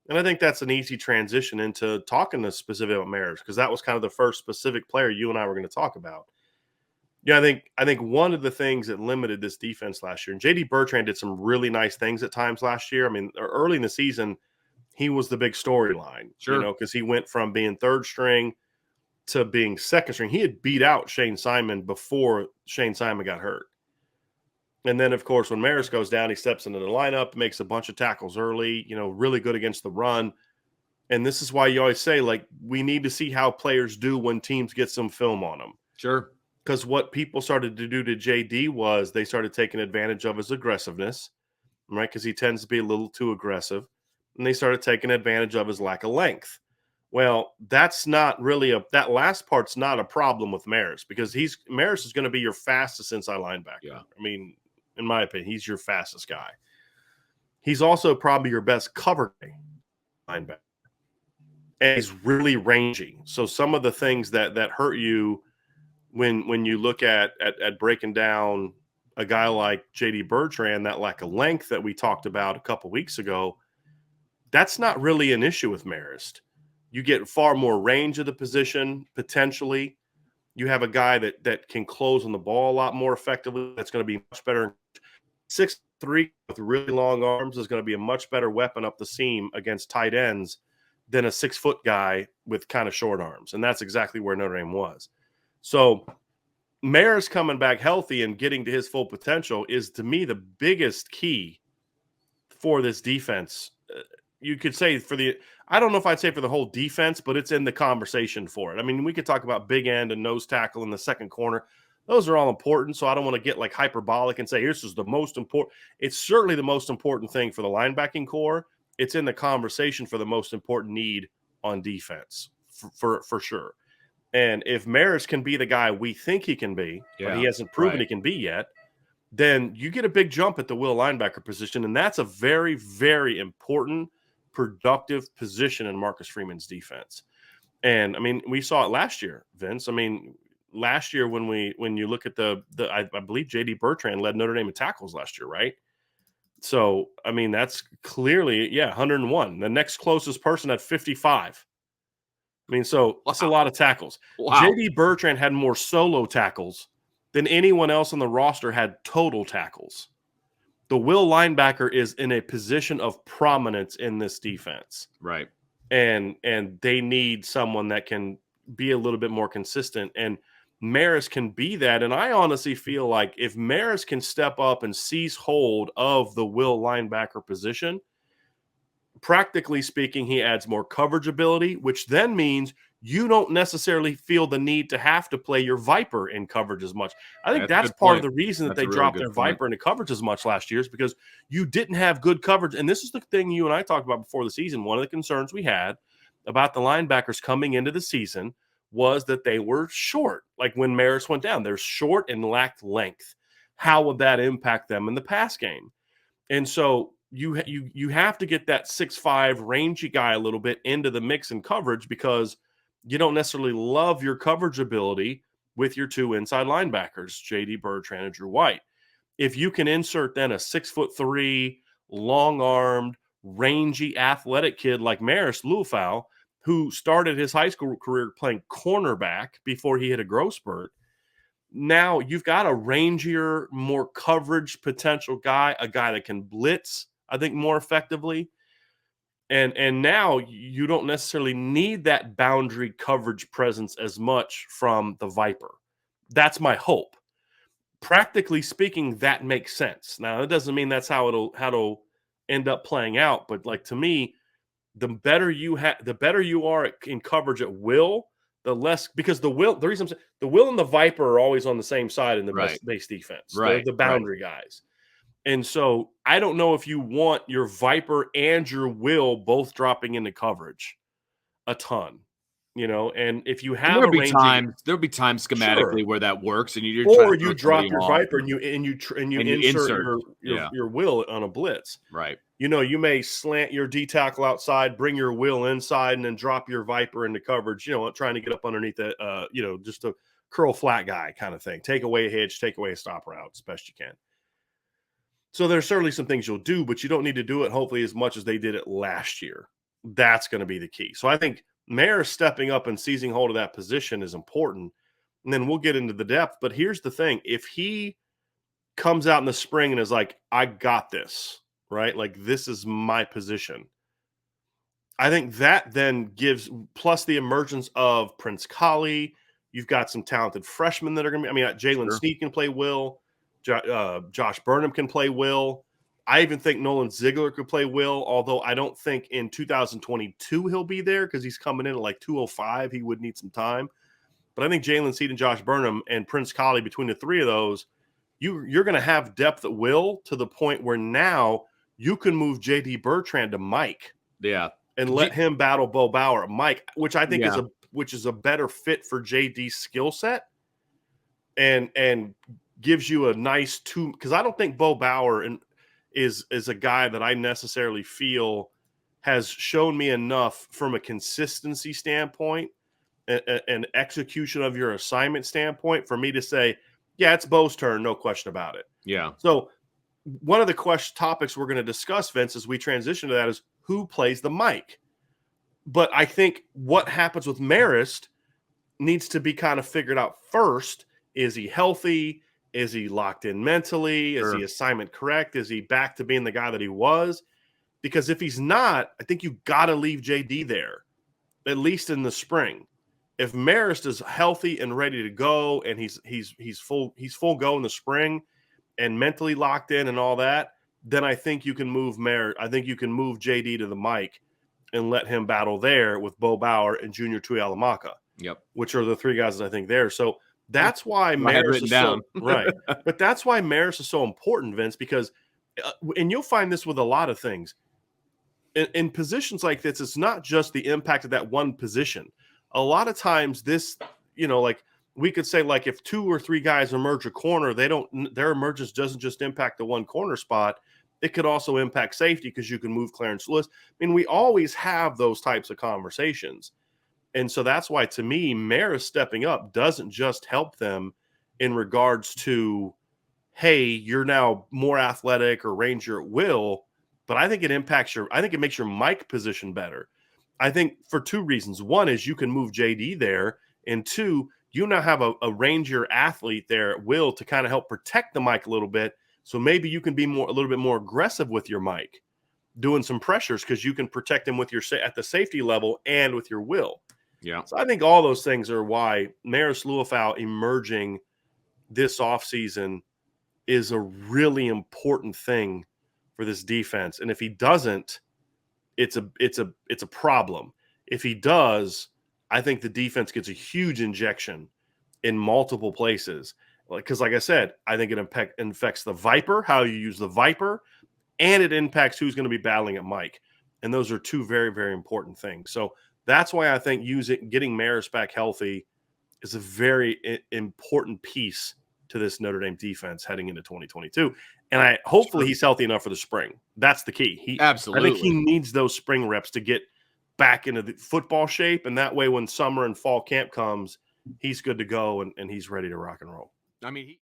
And I think that's an easy transition into talking to specific about Marist, because that was kind of the first specific player you and I were going to talk about. Yeah, I think one of the things that limited this defense last year, and J.D. Bertrand did some really nice things at times last year. I mean, early in the season, he was the big storyline, Sure. because he went from being third string to being second string. He had beat out Shane Simon before Shane Simon got hurt. And then, of course, when Marist goes down, he steps into the lineup, makes a bunch of tackles early, really good against the run. And this is why you always say, like, we need to see how players do when teams get some film on them. Sure. Because what people started to do to JD was they started taking advantage of his aggressiveness, right? Because he tends to be a little too aggressive. And they started taking advantage of his lack of length. Well, that's not really that last part's not a problem with Marist, because Marist is going to be your fastest inside linebacker. Yeah. I mean, in my opinion, he's your fastest guy. He's also probably your best cover linebacker. And he's really rangy. So some of the things that hurt you when you look at breaking down a guy like J.D. Bertrand, that lack of length that we talked about a couple weeks ago, that's not really an issue with Marist. You get far more range of the position, potentially. You have a guy that can close on the ball a lot more effectively. That's going to be much better. 6'3" with really long arms is going to be a much better weapon up the seam against tight ends than a 6-foot guy with kind of short arms. And that's exactly where Notre Dame was. So Marist coming back healthy and getting to his full potential is, to me, the biggest key for this defense. You could say I don't know if I'd say for the whole defense, but it's in the conversation for it. I mean, we could talk about big end and nose tackle in the second corner. Those are all important, so I don't want to get like hyperbolic and say this is the most important. It's certainly the most important thing for the linebacking core. It's in the conversation for the most important need on defense, for sure. And if Marist can be the guy we think he can be, but he hasn't proven he can be yet, then you get a big jump at the will linebacker position, and that's a very, very important, productive position in Marcus Freeman's defense. And I mean, we saw it last year, Vince. I mean, last year when you look at I believe J.D. Bertrand led Notre Dame in tackles last year, right? So I mean, that's clearly 101. The next closest person had 55. I mean, so that's a lot of tackles. Wow. J.D. Bertrand had more solo tackles than anyone else on the roster had total tackles. The will linebacker is in a position of prominence in this defense. Right. And they need someone that can be a little bit more consistent. And Marist can be that. And I honestly feel like if Marist can step up and seize hold of the will linebacker position, practically speaking, he adds more coverage ability, which then means you don't necessarily feel the need to have to play your Viper in coverage as much. I think that's part of the reason that they dropped their Viper into coverage as much last year, is because you didn't have good coverage. And this is the thing you and I talked about before the season. One of the concerns we had about the linebackers coming into the season was that they were short. Like when Marist went down, they're short and lacked length. How would that impact them in the pass game? And so you have to get that 6'5" rangy guy a little bit into the mix in coverage, because you don't necessarily love your coverage ability with your two inside linebackers, J.D. Bertrand and Drew White. If you can insert then a 6'3", long-armed, rangy, athletic kid like Marist Liufau, who started his high school career playing cornerback before he hit a growth spurt, now you've got a rangier, more coverage potential guy, a guy that can blitz, I think, more effectively. And now you don't necessarily need that boundary coverage presence as much from the Viper. That's my hope. Practically speaking, that makes sense. Now, that doesn't mean that's how it'll end up playing out. But like, to me, the better you are in coverage at will, the less, because the reason I'm saying the will and the Viper are always on the same side in the base defense. They're the boundary guys. And so I don't know if you want your Viper and your will both dropping into coverage a ton, and if you have there'll be times schematically where that works, and you drop your Viper and you insert your will on a blitz. Right. You may slant your D tackle outside, bring your will inside, and then drop your Viper into coverage, trying to get up underneath it, just a curl flat guy kind of thing. Take away a hitch, take away a stop route as best you can. So there's certainly some things you'll do, but you don't need to do it, hopefully, as much as they did it last year. that's going to be the key. So I think Marist stepping up and seizing hold of that position is important. And then we'll get into the depth. But here's the thing: if he comes out in the spring and is like, I got this, right? Like, this is my position. I think that then gives, plus the emergence of Prince Collie. You've got some talented freshmen that are going to be, Jalen Sure. Sneed can play Will. Josh Burnham can play Will. I even think Nolan Ziegler could play Will, although I don't think in 2022 he'll be there because he's coming in at like 205. He would need some time. But I think Jalen Sneed and Josh Burnham and Prince Collie, between the three of those, you're going to have depth at will to the point where now you can move J.D. Bertrand to Mike. Yeah. And let him battle Bo Bauer at Mike, which I think is a better fit for JD's skill set, and gives you a nice two. Because I don't think Bo Bauer is a guy that I necessarily feel has shown me enough from a consistency standpoint and execution of your assignment standpoint for me to say, yeah, it's Bo's turn, no question about it. Yeah. So one of the topics we're going to discuss, Vince, as we transition to that is who plays the mic. But I think what happens with Marist needs to be kind of figured out first. Is he healthy? Is he locked in mentally? Is he assignment correct? Is he back to being the guy that he was? Because if he's not, I think you got to leave JD there, at least in the spring. If Marist is healthy and ready to go, and he's full go in the spring, and mentally locked in and all that, then I think you can move I think you can move JD to the mic and let him battle there with Bo Bauer and Junior Tuihalamaka. Yep. Which are the three guys that I think there. So that's why Marist is down. Right. But that's why Marist is so important, Vince, because and you'll find this with a lot of things. In positions like this, it's not just the impact of that one position. A lot of times this, like we could say, like, if two or three guys emerge a corner, their emergence doesn't just impact the one corner spot. It could also impact safety because you can move Clarence Lewis. I mean, we always have those types of conversations. And so that's why, to me, Marist stepping up doesn't just help them in regards to, hey, you're now more athletic or ranger at will, but I think it makes your mic position better. I think for two reasons. One is you can move JD there, and two, you now have a ranger athlete there at will to kind of help protect the mic a little bit. So maybe you can be a little bit more aggressive with your mic, doing some pressures because you can protect him with at the safety level and with your will. Yeah. So I think all those things are why Marist Liufau emerging this offseason is a really important thing for this defense. And if he doesn't, it's a problem. If he does, I think the defense gets a huge injection in multiple places. Because like I said, I think it infects the Viper, how you use the Viper, and it impacts who's going to be battling at Mike. And those are two very, very important things. So that's why I think getting Marist back healthy is a very important piece to this Notre Dame defense heading into 2022. And hopefully he's healthy enough for the spring. That's the key. Absolutely. I think he needs those spring reps to get back into the football shape. And that way, when summer and fall camp comes, he's good to go and he's ready to rock and roll. I mean,